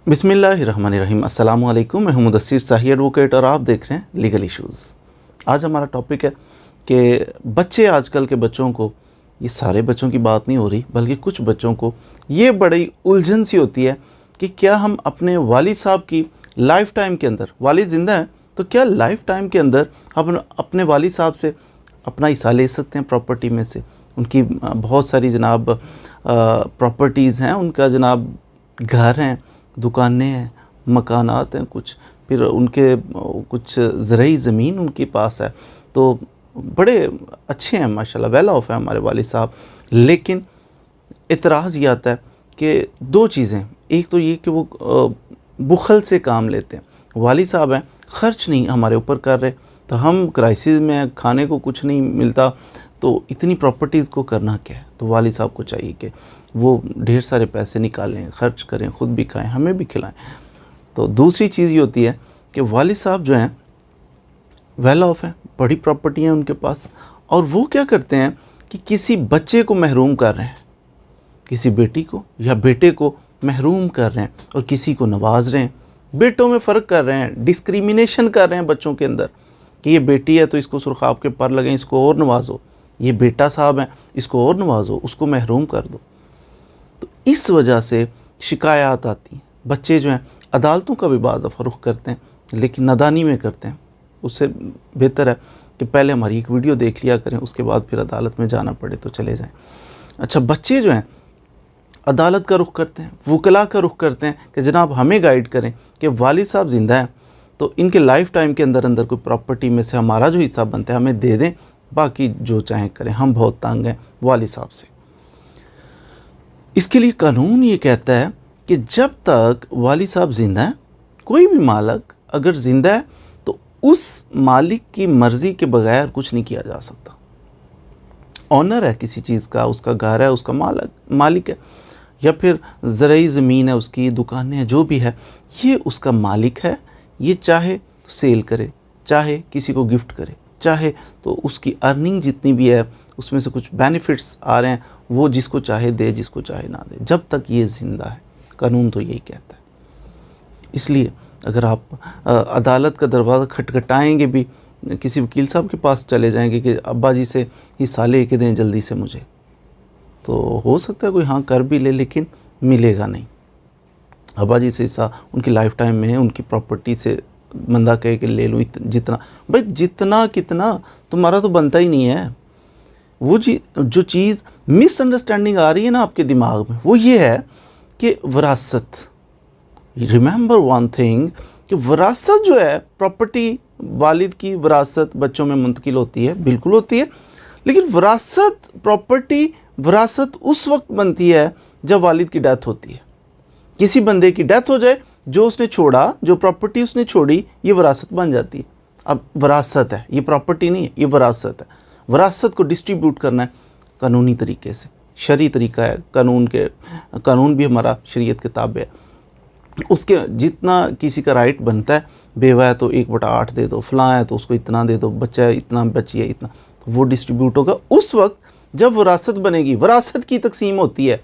बिस्मिल्लाहिर्रहमानिर्रहीम। अस्सलामु अलैकुम। मैं हूं मुदस्सिर शाही एडवोकेट और आप देख रहे हैं लीगल इश्यूज़। आज हमारा टॉपिक है कि बच्चे, आजकल के बच्चों को, ये सारे बच्चों की बात नहीं हो रही बल्कि कुछ बच्चों को ये बड़ी उलझन सी होती है कि क्या हम अपने वालिद साहब की लाइफ टाइम के अंदर, वालिद ज़िंदा हैं तो क्या लाइफ टाइम के अंदर हम अपने वालिद साहब से अपना हिस्सा ले सकते हैं प्रॉपर्टी में से। उनकी बहुत सारी जनाब प्रॉपर्टीज़ हैं, उनका जनाब घर हैं, दुकानें हैं, मकानात हैं कुछ, फिर उनके कुछ ज़रई ज़मीन उनके पास है, तो बड़े अच्छे हैं माशाल्लाह, वेल ऑफ है हमारे वालिद साहब। लेकिन इतराज़ ये आता है कि दो चीज़ें, एक तो ये कि वो बुखल से काम लेते हैं। वालिद साहब हैं, ख़र्च नहीं हमारे ऊपर कर रहे, तो हम क्राइसिस में हैं, खाने को कुछ नहीं मिलता, तो इतनी प्रॉपर्टीज़ को करना क्या है। तो वालिद साहब को चाहिए कि वो ढेर सारे पैसे निकालें, ख़र्च करें, ख़ुद भी खाएं, हमें भी खिलाएं। तो दूसरी चीज़ ये होती है कि वालिद साहब जो हैं वेल ऑफ हैं, बड़ी प्रॉपर्टी हैं उनके पास, और वो क्या करते हैं कि किसी बच्चे को महरूम कर रहे हैं, किसी बेटी को या बेटे को महरूम कर रहे हैं और किसी को नवाज रहे हैं। बेटों में फ़र्क कर रहे हैं, डिस्क्रिमिनेशन कर रहे हैं बच्चों के अंदर कि ये बेटी है तो इसको सुरखाब के पर लगें, इसको और नवाजो, ये बेटा साहब हैं इसको और नवाजो, उसको महरूम कर दो। तो इस वजह से शिकायत आती हैं। बच्चे जो हैं अदालतों का भी बाज़ दफ़ा रुख करते हैं, लेकिन नादानी में करते हैं। उससे बेहतर है कि पहले हमारी एक वीडियो देख लिया करें, उसके बाद फिर अदालत में जाना पड़े तो चले जाएं। अच्छा, बच्चे जो हैं अदालत का रुख करते हैं, वकला का रुख करते हैं कि जनाब हमें गाइड करें कि वालिद साहब ज़िंदा हैं तो इनके लाइफ टाइम के अंदर अंदर कोई प्रॉपर्टी में से हमारा जो हिस्सा बनता है हमें दे दें, बाकी जो चाहें करें, हम बहुत तंग हैं वालिद साहब से। इसके लिए कानून ये कहता है कि जब तक वालिद साहब ज़िंदा हैं, कोई भी मालिक अगर ज़िंदा है तो उस मालिक की मर्ज़ी के बगैर कुछ नहीं किया जा सकता। ऑनर है किसी चीज़ का, उसका घर है, उसका मालिक है, या फिर ज़रई ज़मीन है, उसकी दुकानें हैं, जो भी है, ये उसका मालिक है। ये चाहे तो सेल करे, चाहे किसी को गिफ्ट करे, चाहे तो उसकी अर्निंग जितनी भी है उसमें से कुछ बेनिफिट्स आ रहे हैं वो जिसको चाहे दे, जिसको चाहे ना दे, जब तक ये ज़िंदा है। कानून तो यही कहता है। इसलिए अगर आप अदालत का दरवाज़ा खटखटाएंगे भी, किसी वकील साहब के पास चले जाएंगे कि अब्बा जी से हिस्सा ले के दें जल्दी से मुझे, तो हो सकता है कोई हाँ कर भी ले, लेकिन मिलेगा नहीं। अब्बा जी से हिस्सा उनकी लाइफ टाइम में है, उनकी प्रॉपर्टी से बंदा कहे कि ले लूँ जितना, भाई जितना कितना तुम्हारा तो बनता ही नहीं है। वो जो चीज़ मिसअंडरस्टैंडिंग आ रही है ना आपके दिमाग में, वो ये है कि विरासत, रिमेंबर वन थिंग, कि विरासत जो है, प्रॉपर्टी वालिद की विरासत बच्चों में मुंतकिल होती है, बिल्कुल होती है, लेकिन विरासत, प्रॉपर्टी विरासत उस वक्त बनती है जब वालिद की डेथ होती है। किसी बंदे की डेथ हो जाए, जो उसने छोड़ा, जो प्रॉपर्टी उसने छोड़ी, ये विरासत बन जाती है। अब विरासत है, ये प्रॉपर्टी नहीं है, ये विरासत है। विरासत को डिस्ट्रीब्यूट करना है कानूनी तरीके से, शरई तरीका है, कानून भी हमारा शरीयत के ताबे है। उसके जितना किसी का राइट बनता है, बेवा है तो 1/8 दे दो, फलां है तो उसको इतना दे दो, बच्चा है इतना, बच्ची है इतना, तो वो डिस्ट्रीब्यूट होगा उस वक्त जब विरासत बनेगी। विरासत की तकसीम होती है,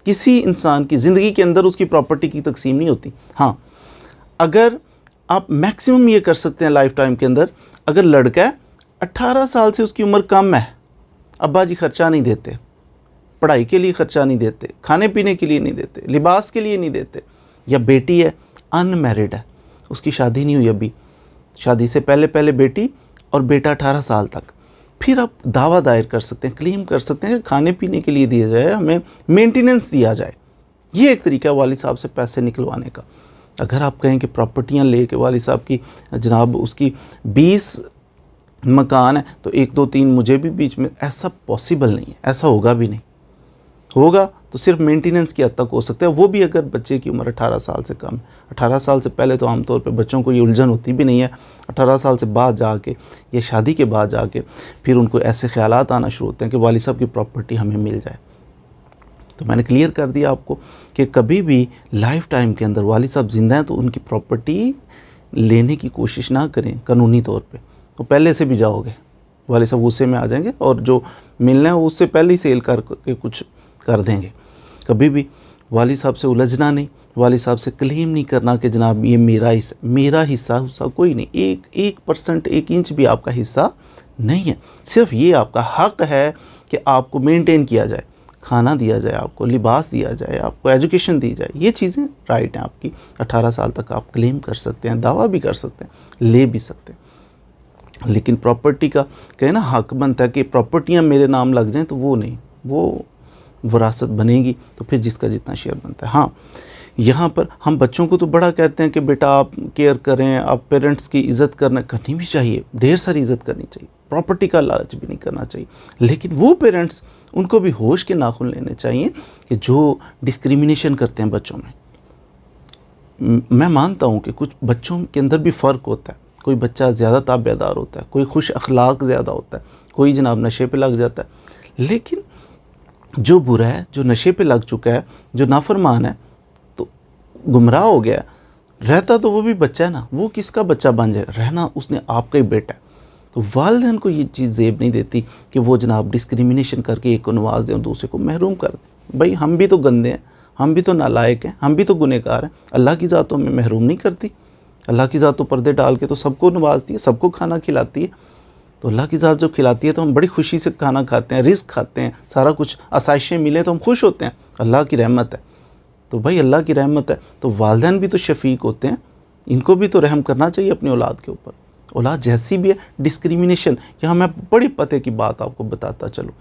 किसी इंसान की ज़िंदगी के अंदर उसकी प्रॉपर्टी की तकसीम नहीं होती। हाँ, अगर आप मैक्सिमम ये कर सकते हैं लाइफ टाइम के अंदर, अगर लड़का है 18 साल से उसकी उम्र कम है, अब्बा जी ख़र्चा नहीं देते, पढ़ाई के लिए ख़र्चा नहीं देते, खाने पीने के लिए नहीं देते, लिबास के लिए नहीं देते, या बेटी है अनमैरिड है, उसकी शादी नहीं हुई अभी, शादी से पहले पहले बेटी और बेटा 18 साल तक, फिर आप दावा दायर कर सकते हैं, क्लेम कर सकते हैं कि खाने पीने के लिए दिया जाए, हमें मेंटेनेंस दिया जाए। ये एक तरीका है वालिद साहब से पैसे निकलवाने का। अगर आप कहें कि प्रॉपर्टियां ले के वालिद साहब की जनाब उसकी 20 मकान है तो 1 2 3 मुझे भी बीच में, ऐसा पॉसिबल नहीं है, ऐसा होगा भी नहीं। होगा तो सिर्फ मेंटेनेंस की हद तक हो सकता है, वो भी अगर बच्चे की उम्र 18 साल से कम है। 18 साल से पहले तो आमतौर पे बच्चों को ये उलझन होती भी नहीं है। 18 साल से बाद जाके या शादी के बाद जाके फिर उनको ऐसे ख्यालात आना शुरू होते हैं कि वालिद साहब की प्रॉपर्टी हमें मिल जाए। तो मैंने क्लियर कर दिया आपको कि कभी भी लाइफ टाइम के अंदर वालिद साहब ज़िंदा हैं तो उनकी प्रॉपर्टी लेने की कोशिश ना करें कानूनी तौर पर, तो पहले से भी जाओगे, वालिद साहब गुस्से में आ जाएंगे और जो मिलना है उससे पहले ही सेल करके कुछ कर देंगे। कभी भी वालिद साहब से उलझना नहीं, वालिद साहब से क्लेम नहीं करना कि जनाब ये मेरा हिस्सा कोई नहीं, 1% 1 इंच भी आपका हिस्सा नहीं है। सिर्फ ये आपका हक़ है कि आपको मेंटेन किया जाए, खाना दिया जाए, आपको लिबास दिया जाए, आपको एजुकेशन दी जाए। ये चीज़ें राइट हैं आपकी। 18 साल तक आप क्लेम कर सकते हैं, दावा भी कर सकते हैं, ले भी सकते हैं। लेकिन प्रॉपर्टी का कहे ना हक़ बनता है कि प्रॉपर्टियाँ मेरे नाम लग जाएँ, तो वो नहीं, वो विरासत बनेगी तो फिर जिसका जितना शेयर बनता है। हाँ, यहाँ पर हम बच्चों को तो बड़ा कहते हैं कि बेटा आप केयर करें, आप पेरेंट्स की इज़्ज़त करनी भी चाहिए, ढेर सारी इज़्ज़त करनी चाहिए, प्रॉपर्टी का लालच भी नहीं करना चाहिए। लेकिन वो पेरेंट्स, उनको भी होश के नाखून लेने चाहिए कि जो डिस्क्रिमिनेशन करते हैं बच्चों में। मैं मानता हूँ कि कुछ बच्चों के अंदर भी फ़र्क होता है। कोई बच्चा ज़्यादा ताबेदार होता है, कोई खुश अखलाक ज़्यादा होता है, कोई जनाब नशे पे लग जाता है। लेकिन जो बुरा है, जो नशे पे लग चुका है, जो नाफरमान है, तो गुमराह हो गया, रहता तो वो भी बच्चा है ना, वो किसका बच्चा बन जाए, रहना उसने आपका ही बेटा है। तो वालिदैन को ये चीज़ ज़ेब नहीं देती कि वो जनाब डिस्क्रिमिनेशन करके एक को नवाज दें और दूसरे को महरूम कर दें। भाई हम भी तो गंदे हैं, हम भी तो नालायक हैं, हम भी तो गुनहगार हैं। अल्लाह की ज़ात तो हमें महरूम नहीं करती। अल्लाह की ज़ात तो पर्दे डाल के तो सबको नवाजती है, सबको खाना खिलाती है। तो अल्लाह की ज़ात जब खिलाती है तो हम बड़ी खुशी से खाना खाते हैं, रिज़्क़ खाते हैं, सारा कुछ आसाइशें मिले तो हम खुश होते हैं। अल्लाह की रहमत है। तो भाई अल्लाह की रहमत है तो वालिदैन भी तो शफ़ीक होते हैं, इनको भी तो रहम करना चाहिए अपनी औलाद के ऊपर। औलाद जैसी भी है, डिस्क्रिमिनेशन, यहाँ मैं बड़ी पते की बात आपको बताता चलूँ।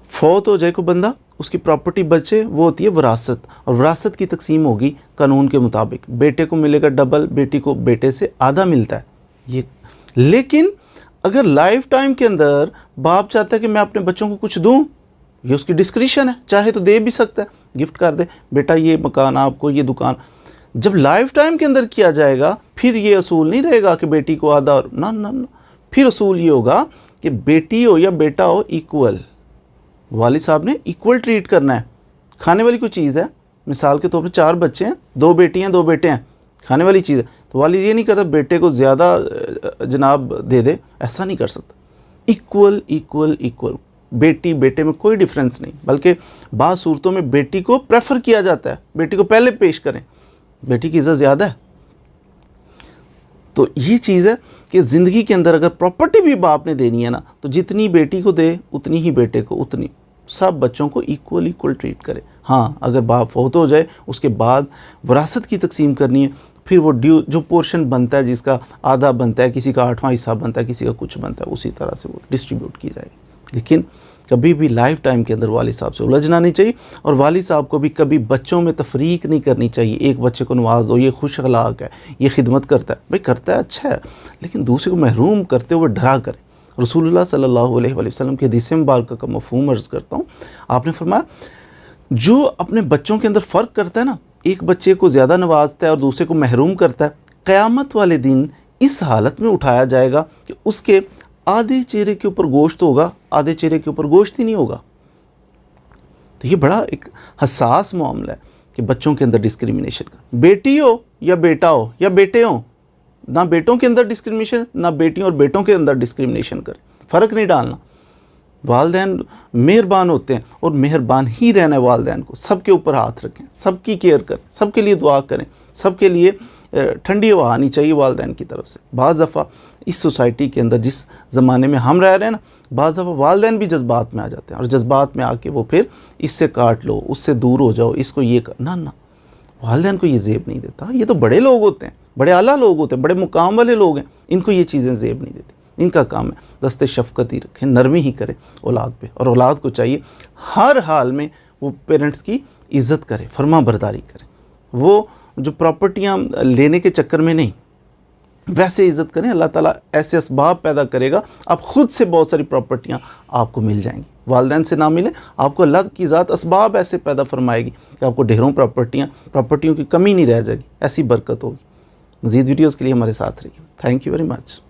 फौत हो जाए को बंदा, उसकी प्रॉपर्टी बचे, वो होती है विरासत, और विरासत की तकसीम होगी कानून के मुताबिक। बेटे को मिलेगा डबल, बेटी को बेटे से आधा मिलता है ये। लेकिन अगर लाइफ टाइम के अंदर बाप चाहता है कि मैं अपने बच्चों को कुछ दूं, ये उसकी डिस्क्रिशन है, चाहे तो दे भी सकता है, गिफ्ट कर दे, बेटा ये मकान आपको, ये दुकान। जब लाइफ टाइम के अंदर किया जाएगा फिर ये असूल नहीं रहेगा कि बेटी को आधा और ना, फिर असूल ये होगा कि बेटी हो या बेटा हो इक्वल, वालिद साहब ने इक्वल ट्रीट करना है। खाने वाली कोई चीज़ है, मिसाल के तौर पर 4 बच्चे हैं, 2 बेटियाँ 2 बेटे हैं, खाने वाली चीज़ है, तो वालिद ये नहीं करता बेटे को ज़्यादा जनाब दे दे, ऐसा नहीं कर सकता। इक्वल इक्वल इक्वल, बेटी बेटे में कोई डिफरेंस नहीं, बल्कि बाज़ सूरतों में बेटी को प्रेफर किया जाता है, बेटी को पहले पेश करें, बेटी की इज़्ज़त ज़्यादा है। तो ये चीज़ है कि ज़िंदगी के अंदर अगर प्रॉपर्टी भी बाप ने देनी है ना, तो जितनी बेटी को दे उतनी ही बेटे को, उतनी सब बच्चों को इक्वल ट्रीट करे। हाँ, अगर बाप फौत हो जाए उसके बाद विरासत की तकसीम करनी है, फिर वो ड्यू जो पोर्शन बनता है, जिसका आधा बनता है, किसी का 8वां हिस्सा बनता है, किसी का कुछ बनता है, उसी तरह से वो डिस्ट्रीब्यूट की जाएगी। लेकिन कभी भी लाइफ टाइम के अंदर वालिद साहब से उलझना नहीं चाहिए, और वालिद साहब को भी कभी बच्चों में तफरीक नहीं करनी चाहिए। एक बच्चे को नवाज दो, ये खुश अखलाक है, ये खिदमत करता है, भाई करता है अच्छा है, लेकिन दूसरे को महरूम करते हुए डरा करें। रसूलुल्लाह सल्लल्लाहु अलैहि वसल्लम के हदीस मुबारक का मफ़हूम अर्ज़ करता हूँ। आपने फरमाया जो अपने बच्चों के अंदर फ़र्क करता है ना, एक बच्चे को ज़्यादा नवाजता है और दूसरे को महरूम करता है, क़यामत वाले दिन इस हालत में उठाया जाएगा कि उसके आधे चेहरे के ऊपर गोश्त होगा, आधे चेहरे के ऊपर गोश्त ही नहीं होगा। तो ये बड़ा एक हसास मामला है कि बच्चों के अंदर डिस्क्रिमिनेशन का, बेटी हो या बेटा हो या बेटे हो, ना बेटों के अंदर डिस्क्रिमिनेशन, ना बेटियों और बेटों के अंदर डिस्क्रिमिनेशन करें, फ़र्क नहीं डालना। वालिदैन मेहरबान होते हैं और मेहरबान ही रहना है वालिदैन को, सबके ऊपर हाथ रखें, सबकी केयर करें, सबके लिए दुआ करें, सबके लिए ठंडी हवा आनी चाहिए वालिदैन की तरफ से। बाज़ दफ़ा इस सोसाइटी के अंदर जिस ज़माने में हम रह रहे हैं ना, बाज़ दफ़ा वालिदैन भी जज्बात में आ जाते हैं, और जज्बात में आके वो फिर इससे काट लो, उससे दूर हो जाओ, इसको ये कर ना, वालिदैन को ये ज़ेब नहीं देता। ये तो बड़े लोग होते हैं, बड़े आला लोग होते हैं, बड़े मुकाम वाले लोग हैं, इनको ये चीज़ें ज़ेब नहीं देती। इनका काम है दस्ते शफ़क़त ही रखें, नरमी ही करें औलाद पे, और औलाद को चाहिए हर हाल में वो पेरेंट्स की इज़्ज़त करे, फर्मा बरदारी करे। वो जो प्रॉपर्टियाँ लेने के चक्कर में नहीं, वैसे इज़्ज़त करें। अल्लाह ताला ऐसे असबाब पैदा करेगा, आप ख़ुद से बहुत सारी प्रॉपर्टियाँ आपको मिल जाएंगी। वालिदैन से ना मिले, आपको अल्लाह की ज़ात असबाब ऐसे पैदा फरमाएगी कि आपको ढेरों प्रॉपर्टियों की कमी नहीं रह जाएगी, ऐसी बरकत होगी। मज़ीद वीडियोज़ के लिए हमारे साथ रहिए। Thank you very much.